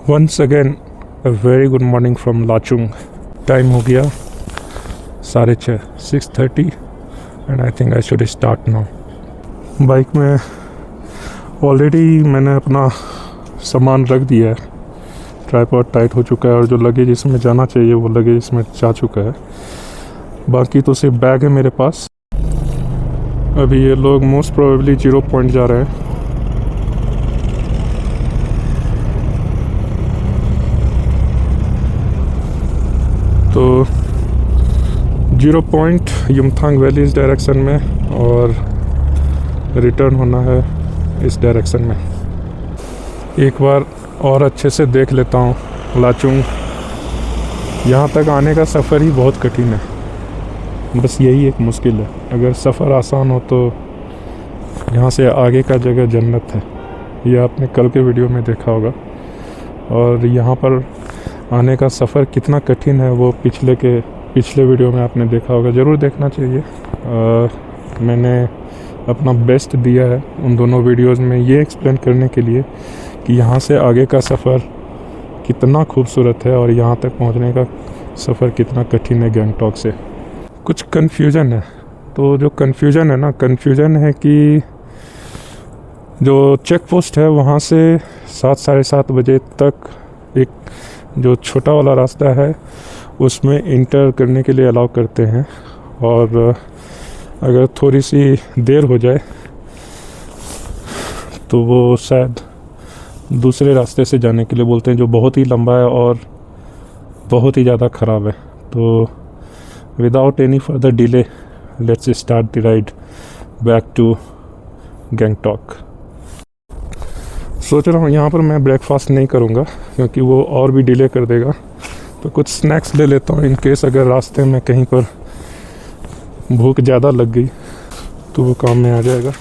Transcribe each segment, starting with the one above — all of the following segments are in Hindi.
Once again, a very good morning from Lachung. Time हो गया 6:30, 6:30 and I think I should start now. Bike में ऑलरेडी मैंने अपना सामान रख दिया है. ट्राइपॉड टाइट हो चुका है और जो लगेज इसमें जाना चाहिए वो लगेज इसमें जा चुका है. बाकी तो सिर्फ बैग है मेरे पास. अभी ये लोग मोस्ट प्रोबेबली 0 पॉइंट जा रहे हैं. तो 0 पॉइंट युमथांग वैली इस डायरेक्शन में और रिटर्न होना है इस डायरेक्शन में. एक बार और अच्छे से देख लेता हूँ लाचुंग. यहाँ तक आने का सफ़र ही बहुत कठिन है. बस यही एक मुश्किल है. अगर सफ़र आसान हो तो यहाँ से आगे का जगह जन्नत है. ये आपने कल के वीडियो में देखा होगा. और यहाँ पर आने का सफ़र कितना कठिन है वो पिछले वीडियो में आपने देखा होगा. ज़रूर देखना चाहिए. मैंने अपना बेस्ट दिया है उन दोनों वीडियोस में ये एक्सप्लेन करने के लिए कि यहाँ से आगे का सफ़र कितना खूबसूरत है और यहाँ तक पहुँचने का सफ़र कितना कठिन है गैंगटॉक से. कुछ कन्फ्यूज़न है. तो जो कन्फ्यूज़न है ना, कन्फ्यूज़न है कि जो चेक पोस्ट है वहाँ से 7, 7:30 बजे तक एक जो छोटा वाला रास्ता है उसमें इंटर करने के लिए अलाउ करते हैं. और अगर थोड़ी सी देर हो जाए तो वो शायद दूसरे रास्ते से जाने के लिए बोलते हैं जो बहुत ही लंबा है और बहुत ही ज़्यादा ख़राब है. तो without any further delay let's start the ride back to Gangtok. सोच रहा हूँ यहाँ पर मैं ब्रेकफास्ट नहीं करूँगा क्योंकि वो और भी डिले कर देगा. तो कुछ स्नैक्स ले लेता हूँ इन केस अगर रास्ते में कहीं पर भूख ज़्यादा लग गई तो वो काम में आ जाएगा.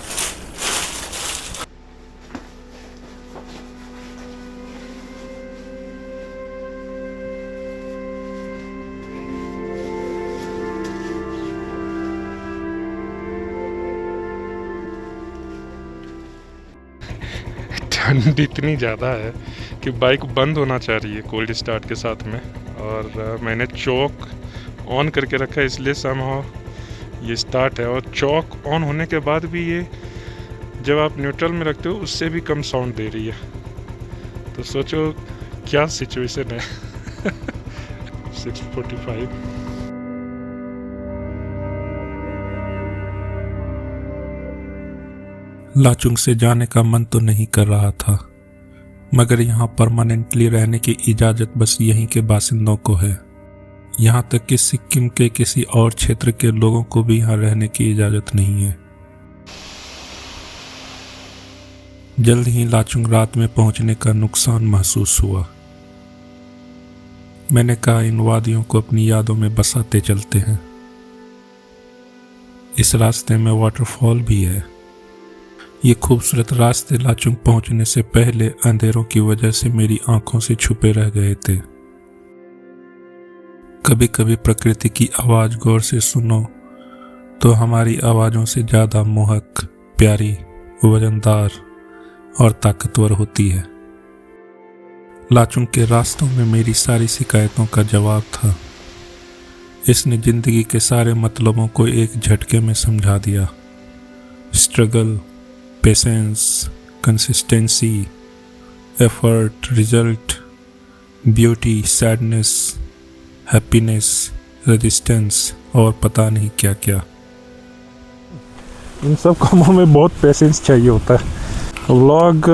ठंड इतनी ज़्यादा है कि बाइक बंद होना चाह रही है कोल्ड स्टार्ट के साथ में. और मैंने चौक ऑन करके रखा है इसलिए समहाउ ये स्टार्ट है. और चौक ऑन होने के बाद भी ये जब आप न्यूट्रल में रखते हो उससे भी कम साउंड दे रही है. तो सोचो क्या सिचुएशन है. 6:45. लाचुंग से जाने का मन तो नहीं कर रहा था, मगर यहाँ परमानेंटली रहने की इजाज़त बस यहीं के बासिंदों को है. यहाँ तक कि सिक्किम के किसी और क्षेत्र के लोगों को भी यहाँ रहने की इजाज़त नहीं है. जल्द ही लाचुंग रात में पहुँचने का नुकसान महसूस हुआ. मैंने कहा इन वादियों को अपनी यादों में बसाते चलते हैं. इस रास्ते में वाटरफॉल भी है. ये खूबसूरत रास्ते लाचुंग पहुंचने से पहले अंधेरों की वजह से मेरी आंखों से छुपे रह गए थे. कभी कभी प्रकृति की आवाज़ गौर से सुनो तो हमारी आवाज़ों से ज़्यादा मोहक, प्यारी, वजनदार और ताकतवर होती है. लाचुंग के रास्तों में मेरी सारी शिकायतों का जवाब था. इसने ज़िंदगी के सारे मतलबों को एक झटके में समझा दिया. Struggle, patience, consistency, effort, result, beauty, sadness, happiness, resistance और पता नहीं क्या क्या. इन सब कामों में बहुत पेशेंस चाहिए होता है. व्लॉग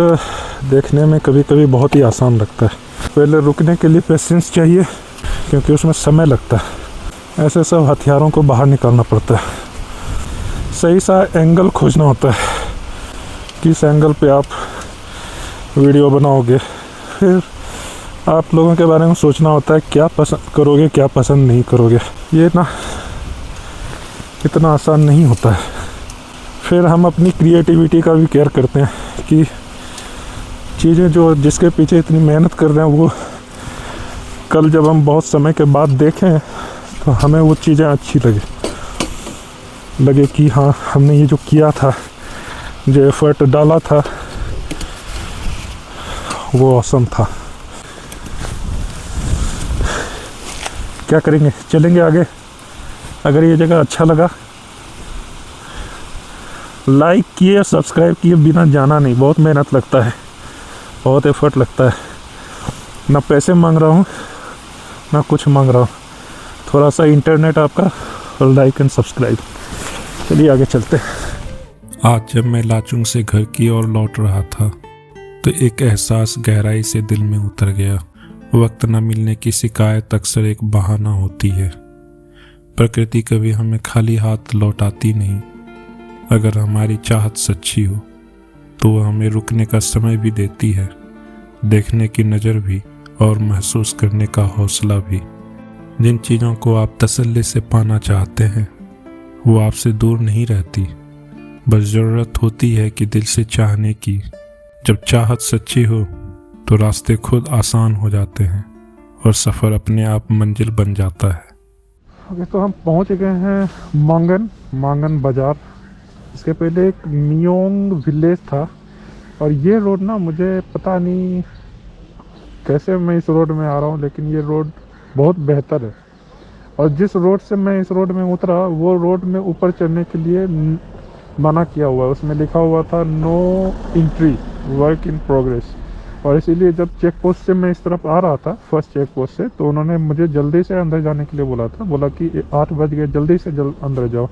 देखने में कभी कभी बहुत ही आसान लगता है. पहले रुकने के लिए पेशेंस चाहिए क्योंकि उसमें समय लगता है. ऐसे सब हथियारों को बाहर निकालना पड़ता है. सही सा एंगल खोजना होता है. किस एंगल पे आप वीडियो बनाओगे. फिर आप लोगों के बारे में सोचना होता है क्या पसंद करोगे क्या पसंद नहीं करोगे. ये ना इतना आसान नहीं होता है. फिर हम अपनी क्रिएटिविटी का भी केयर करते हैं कि चीज़ें जो जिसके पीछे इतनी मेहनत कर रहे हैं वो कल जब हम बहुत समय के बाद देखें तो हमें वो चीज़ें अच्छी लगे कि हाँ हमने ये जो किया था, जो एफर्ट डाला था वो ऑसम था. क्या करेंगे, चलेंगे आगे। अगर ये जगह अच्छा लगा लाइक किए, सब्सक्राइब किए बिना जाना नहीं। बहुत मेहनत लगता है, बहुत एफर्ट लगता है। ना पैसे मांग रहा हूँ ना कुछ मांग रहा हूँ, थोड़ा सा इंटरनेट आपका और लाइक एंड सब्सक्राइब। चलिए आगे चलते हैं। आज जब मैं लाचुंग से घर की ओर लौट रहा था तो एक एहसास गहराई से दिल में उतर गया। वक्त न मिलने की शिकायत अक्सर एक बहाना होती है। प्रकृति कभी हमें खाली हाथ लौटाती नहीं। अगर हमारी चाहत सच्ची हो तो वह हमें रुकने का समय भी देती है, देखने की नज़र भी और महसूस करने का हौसला भी। जिन चीज़ों को आप तसल्ली से पाना चाहते हैं वो आपसे दूर नहीं रहती, बस ज़रूरत होती है कि दिल से चाहने की। जब चाहत सच्ची हो तो रास्ते खुद आसान हो जाते हैं और सफ़र अपने आप मंजिल बन जाता है। ओके, तो हम पहुंच गए हैं मांगन बाज़ार। इसके पहले एक मियोंग विलेज था और ये रोड ना, मुझे पता नहीं कैसे मैं इस रोड में आ रहा हूँ, लेकिन ये रोड बहुत बेहतर है। और जिस रोड से मैं इस रोड में उतरा वो रोड में ऊपर चढ़ने के लिए मना किया हुआ है। उसमें लिखा हुआ था no entry, work in progress. और इसीलिए जब चेक पोस्ट से मैं इस तरफ आ रहा था, फर्स्ट चेक पोस्ट से, तो उन्होंने मुझे जल्दी से अंदर जाने के लिए बोला कि 8 बज गए, जल्दी से अंदर जाओ।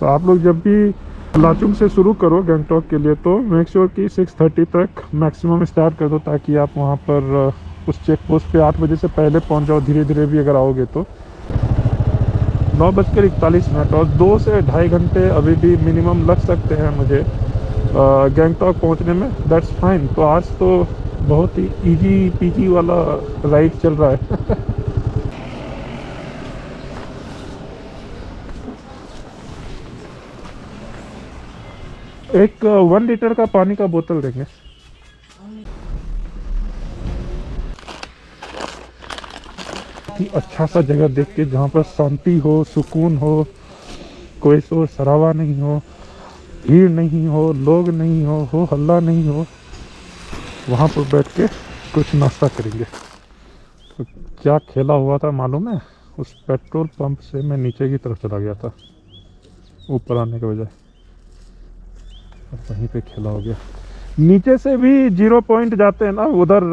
तो आप लोग जब भी लाचुंग से शुरू करो गैंगटॉक के लिए तो मेक श्योर कि 6:30 तक मैक्सिमम स्टार्ट कर दो, ताकि आप वहाँ पर उस चेक पोस्ट पे 8 बजे से पहले पहुँच जाओ। धीरे धीरे भी अगर आओगे तो 9:41 और 2 से 2.5 घंटे अभी भी मिनिमम लग सकते हैं मुझे गैंगटॉक पहुंचने में। That's fine. तो आज तो बहुत ही इजी पीजी वाला राइड चल रहा है। एक 1 लीटर का पानी का बोतल देंगे। अच्छा सा जगह देख के जहाँ पर शांति हो, सुकून हो, कोई शोर शराबा नहीं हो, भीड़ नहीं हो, लोग नहीं हो हल्ला नहीं हो, वहाँ पर बैठ के कुछ नाश्ता करेंगे। तो क्या खेला हुआ था मालूम है, उस पेट्रोल पंप से मैं नीचे की तरफ चला गया था ऊपर आने के बजाय, और वहीं पे खेला हो गया। नीचे से भी 0 पॉइंट जाते हैं ना उधर,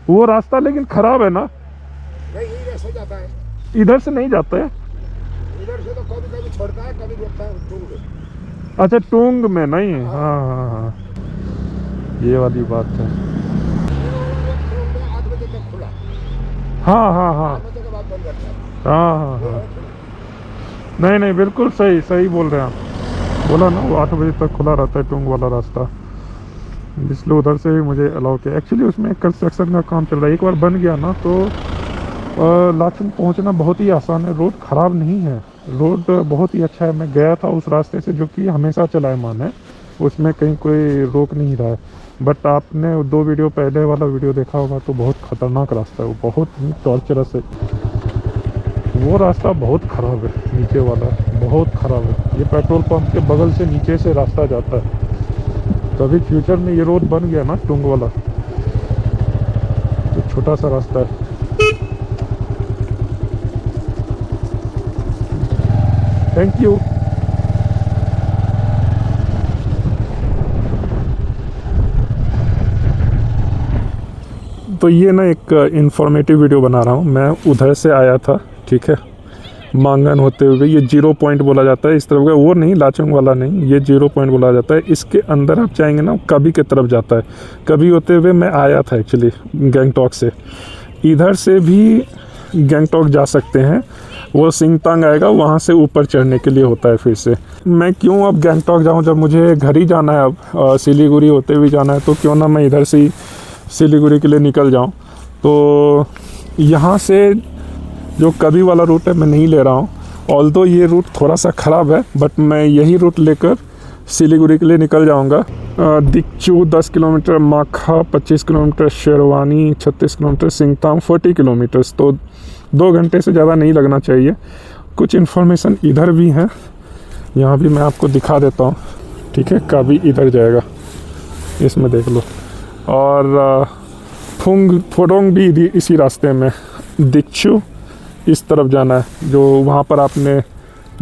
वो रास्ता लेकिन खराब है ना। नहीं, इधर से जाता है। इधर से नहीं जाता है, इधर से तो कभी कभी छोड़ता है, कभी रोकता है टूंग। अच्छा टूंग में नहीं। हाँ, ये वाली बात है। 8 बजे तक खुला। हाँ 8 बजे के बाद बंद करता है। हाँ नहीं बिल्कुल सही बोल रहे हैं आप। बोला ना वो 8 बजे तक खुला रहता है टूंग वाला रास्ता, इसलिए उधर से ही मुझे अलाउ किया। एक्चुअली उसमें कंस्ट्रक्शन का काम चल रहा है, एक बार बन गया ना तो लाचुंग पहुंचना बहुत ही आसान है। रोड ख़राब नहीं है, रोड बहुत ही अच्छा है। मैं गया था उस रास्ते से जो कि हमेशा चलायमान है, उसमें कहीं कोई रोक नहीं रहा है। बट आपने 2 वीडियो पहले वाला वीडियो देखा होगा तो बहुत ख़तरनाक रास्ता है वो, बहुत ही टॉर्चरस है वो रास्ता, बहुत ख़राब है। नीचे वाला बहुत ख़राब है। ये पेट्रोल पंप के बगल से नीचे से रास्ता जाता है। तभी फ्यूचर में ये रोड बन गया ना टुंग वाला, तो छोटा सा रास्ता है। Thank you. तो ये ना एक इंफॉर्मेटिव वीडियो बना रहा हूँ। मैं उधर से आया था, ठीक है, मांगन होते हुए। ये 0 पॉइंट बोला जाता है इस तरफ का, वो नहीं लाचुंग वाला नहीं, ये 0 पॉइंट बोला जाता है। इसके अंदर आप जाएंगे ना, कभी की तरफ जाता है। कभी होते हुए मैं आया था एक्चुअली गैंगटॉक से। इधर से भी गैंगटॉक जा सकते हैं, वो सिंगतांग आएगा, वहाँ से ऊपर चढ़ने के लिए होता है फिर से। मैं क्यों अब गैंगटॉक जाऊँ जब मुझे घर ही जाना है, अब सिलीगुड़ी होते हुए जाना है, तो क्यों ना मैं इधर से ही सिलीगुड़ी के लिए निकल जाऊँ। तो यहाँ से जो कभी वाला रूट है मैं नहीं ले रहा हूँ, ऑल्दो ये रूट थोड़ा सा ख़राब है, बट मैं यही रूट लेकर सिलीगुड़ी के लिए निकल जाऊँगा। दिक्चू 10 किलोमीटर, माखा 25 किलोमीटर, शेरवानी 36 किलोमीटर, सिंगतांग 40 किलोमीटर्स। तो 2 घंटे से ज़्यादा नहीं लगना चाहिए। कुछ इन्फॉर्मेशन इधर भी है, यहाँ भी मैं आपको दिखा देता हूँ, ठीक है। कभी इधर जाएगा, इसमें देख लो। और फोडोंग भी इसी रास्ते में, दिक्चू इस तरफ जाना है जो वहाँ पर आपने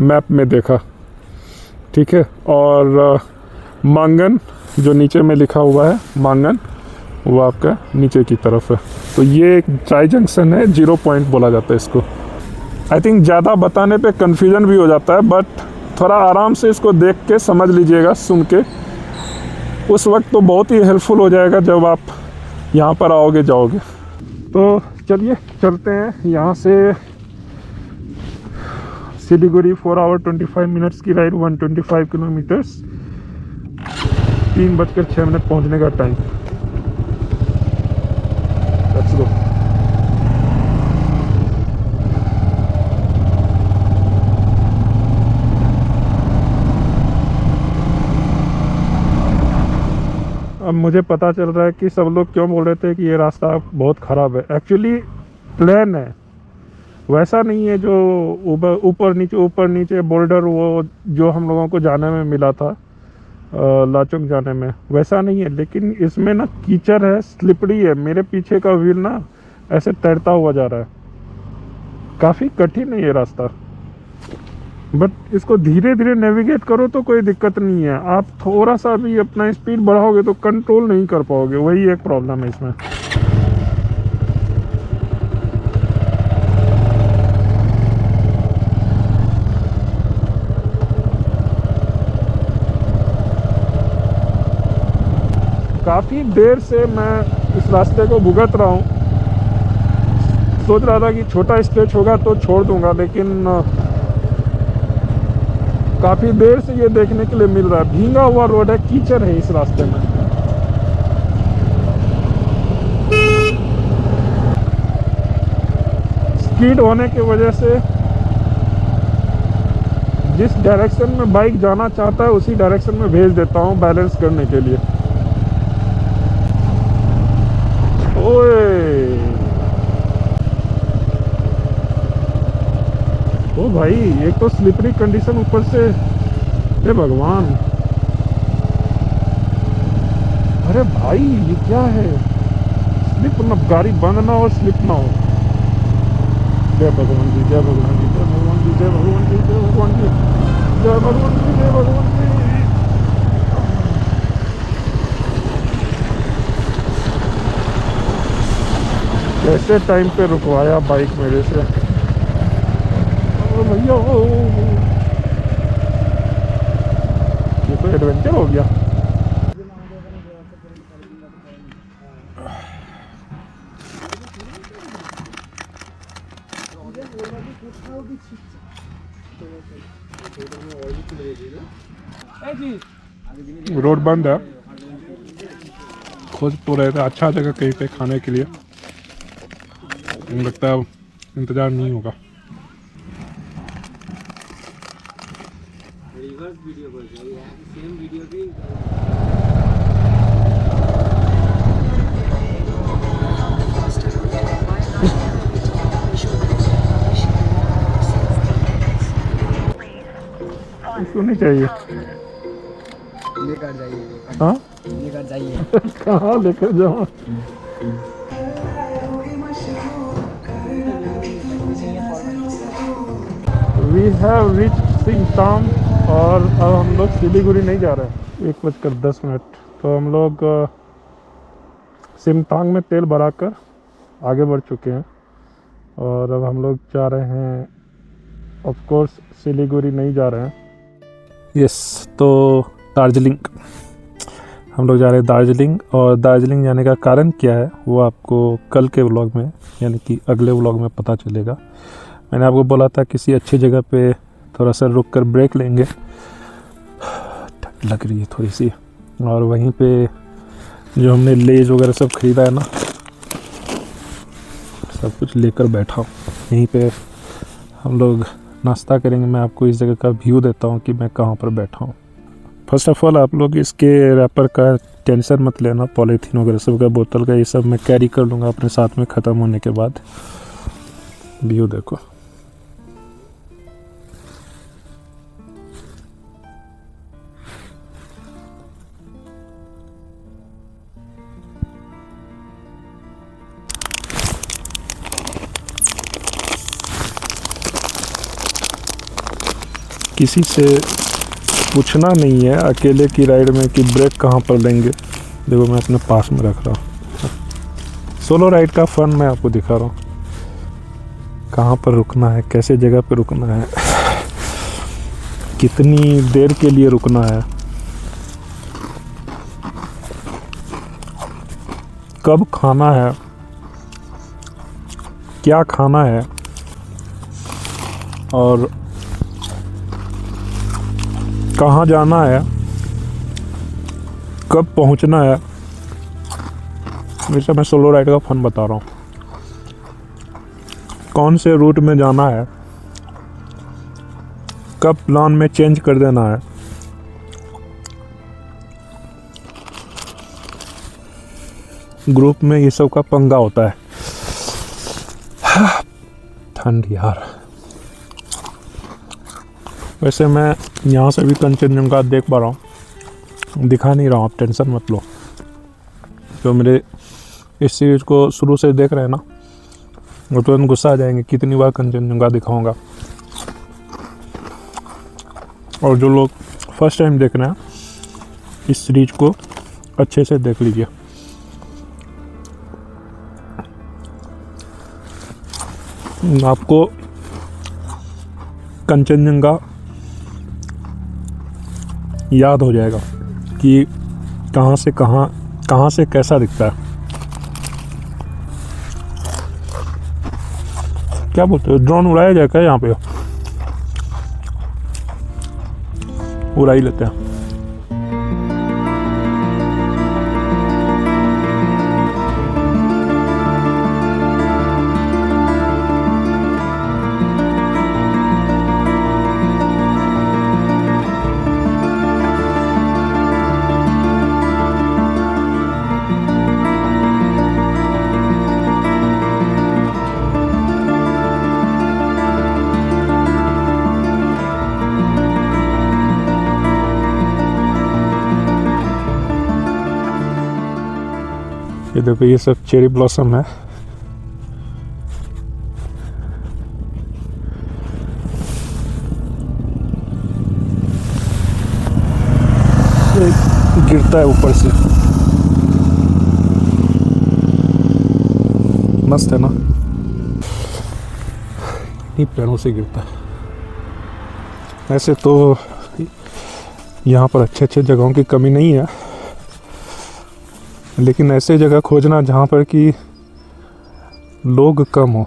मैप में देखा, ठीक है। और मांगन जो नीचे में लिखा हुआ है मांगन, वो आपका नीचे की तरफ है। तो ये एक ट्राई जंक्शन है, 0 पॉइंट बोला जाता है इसको। आई थिंक ज़्यादा बताने पे कन्फ्यूजन भी हो जाता है, बट थोड़ा आराम से इसको देख के समझ लीजिएगा, सुन के, उस वक्त तो बहुत ही हेल्पफुल हो जाएगा जब आप यहाँ पर आओगे जाओगे। तो चलिए चलते हैं यहाँ से सिलीगुड़ी 4 आवर 25 मिनट्स की राइड, 125 किलोमीटर्स, 3:06 पहुँचने का टाइम। Let's go. अब मुझे पता चल रहा है कि सब लोग क्यों बोल रहे थे कि ये रास्ता बहुत ख़राब है। एक्चुअली प्लेन है, वैसा नहीं है जो ऊपर नीचे बोल्डर वो जो हम लोगों को जाने में मिला था लाचुंग जाने में, वैसा नहीं है। लेकिन इसमें ना कीचड़ है, स्लिपरी है। मेरे पीछे का व्हील ना ऐसे तैरता हुआ जा रहा है। काफ़ी कठिन है ये रास्ता, बट इसको धीरे धीरे नेविगेट करो तो कोई दिक्कत नहीं है। आप थोड़ा सा भी अपना स्पीड बढ़ाओगे तो कंट्रोल नहीं कर पाओगे, वही एक प्रॉब्लम है इसमें। काफ़ी देर से मैं इस रास्ते को भुगत रहा हूँ। सोच रहा था कि छोटा स्ट्रेच होगा तो छोड़ दूंगा, लेकिन काफ़ी देर से ये देखने के लिए मिल रहा है। भींगा हुआ रोड है, कीचड़ है इस रास्ते में। स्पीड होने की वजह से जिस डायरेक्शन में बाइक जाना चाहता है उसी डायरेक्शन में भेज देता हूँ बैलेंस करने के लिए। ओए ओ भाई, एक तो स्लिपरी कंडीशन, ऊपर से हे भगवान। अरे भाई ये क्या है, स्लिप ना, गाड़ी बंद ना हो, स्लिप ना हो। जय भगवान जी, जय भगवान जी, जय भगवान जी, जय भगवान जी, जय भगवान जी, जय भगवान जी, जय भगवान जी। कैसे टाइम पे रुकवाया बाइक मेरे से भैया। ये तो एडवेंचर हो गया। रोड बंद है, खोज तो रहे थे अच्छा जगह कहीं पे खाने के लिए, मुझे लगता है इंतज़ार नहीं होगा। इसको नहीं चाहिए, लेकर जाइए। हाँ लेकर जाइए। कहाँ लेकर जाऊँ? वी हैव रीच सिंगताम और अब हम लोग सिलीगुड़ी नहीं जा रहे हैं। 1:10। तो हम लोग सिमतांग में तेल भराकर आगे बढ़ चुके हैं और अब हम लोग जा रहे हैं, ऑफ कोर्स सिलीगुड़ी नहीं जा रहे हैं। यस, तो दार्जिलिंग हम लोग जा रहे हैं दार्जिलिंग। और दार्जिलिंग जाने का कारण क्या है वो आपको कल के व्लॉग में, यानी कि अगले व्लॉग में पता चलेगा। मैंने आपको बोला था किसी अच्छी जगह पे थोड़ा सा रुक कर ब्रेक लेंगे, ठंड लग रही है थोड़ी सी। और वहीं पे जो हमने लेज वगैरह सब ख़रीदा है ना, सब कुछ लेकर बैठा हूँ। यहीं पे हम लोग नाश्ता करेंगे। मैं आपको इस जगह का व्यू देता हूँ कि मैं कहाँ पर बैठा हूँ। फर्स्ट ऑफ ऑल आप लोग इसके रैपर का टेंशन मत लेना, पॉलीथीन वगैरह सब का, बोतल का, ये सब मैं कैरी कर लूँगा अपने साथ में ख़त्म होने के बाद। व्यू देखो। किसी से पूछना नहीं है अकेले की राइड में कि ब्रेक कहाँ पर लेंगे। देखो मैं अपने पास में रख रहा हूँ। सोलो राइड का फन मैं आपको दिखा रहा हूँ, कहाँ पर रुकना है, कैसे जगह पर रुकना है, कितनी देर के लिए रुकना है, कब खाना है, क्या खाना है और कहाँ जाना है, कब पहुंचना है। वैसे मैं सोलो राइड का फन बता रहा हूँ, कौन से रूट में जाना है, कब प्लान में चेंज कर देना है। ग्रुप में ये सब का पंगा होता है। ठंड यार। वैसे मैं यहाँ से भी कंचनजंगा देख पा रहा हूँ, दिखा नहीं रहा हूँ, आप टेंशन मत लो। जो मेरे इस सीरीज को शुरू से देख रहे हैं ना, वो तुरंत गुस्सा आ जाएंगे कितनी बार कंचनजंगा दिखाऊंगा। और जो लोग फर्स्ट टाइम देख रहे हैं इस सीरीज को अच्छे से देख लीजिए। आपको कंचनजंगा याद हो जाएगा कि कहाँ से कैसा दिखता है। क्या बोलते हो, ड्रोन उड़ाया जाए क्या यहाँ पे? उड़ा ही लेते हैं। ये देखो, ये सब चेरी ब्लॉसम है। ये गिरता है ऊपर से, मस्त है ना। ये पेड़ों से गिरता है। ऐसे तो यहाँ पर अच्छे अच्छे जगहों की कमी नहीं है, लेकिन ऐसे जगह खोजना जहाँ पर कि लोग कम हो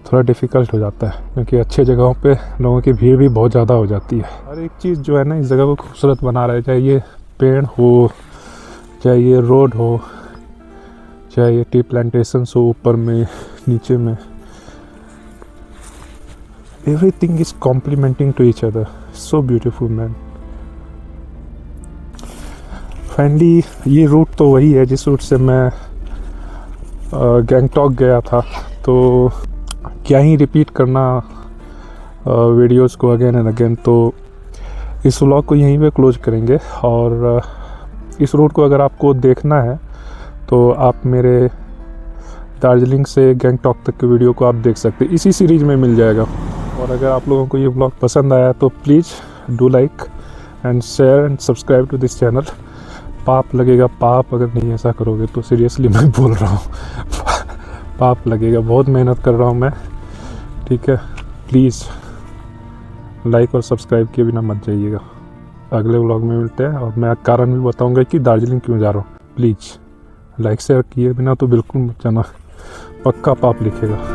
थोड़ा डिफ़िकल्ट हो जाता है, क्योंकि अच्छे जगहों पे लोगों की भीड़ भी बहुत ज़्यादा हो जाती है। हर एक चीज़ जो है ना इस जगह को खूबसूरत बना रहा है, चाहे ये पेड़ हो, चाहे ये रोड हो, चाहे ये टी प्लांटेशंस हो ऊपर में नीचे में। Everything is complimenting to each other, so beautiful man. Finally ये रूट तो वही है जिस रूट से मैं गैंगटॉक गया था, तो क्या ही रिपीट करना वीडियोस को अगेन एंड अगेन। तो इस व्लॉग को यहीं पे क्लोज करेंगे। और इस रूट को अगर आपको देखना है तो आप मेरे दार्जिलिंग से गैंगटॉक तक के वीडियो को आप देख सकते हैं, इसी सीरीज़ में मिल जाएगा। और अगर आप लोगों को ये व्लॉग पसंद आया तो please do like and share and subscribe to this channel. पाप लगेगा, पाप अगर नहीं ऐसा करोगे तो, सीरियसली मैं बोल रहा हूँ पाप लगेगा। बहुत मेहनत कर रहा हूँ मैं, ठीक है। प्लीज़ लाइक और सब्सक्राइब किए बिना मत जाइएगा। अगले व्लॉग में मिलते हैं और मैं कारण भी बताऊँगा कि दार्जिलिंग क्यों जा रहा हूँ। प्लीज़ लाइक शेयर किए बिना तो बिल्कुल मत जाना, पक्का पाप लिखेगा।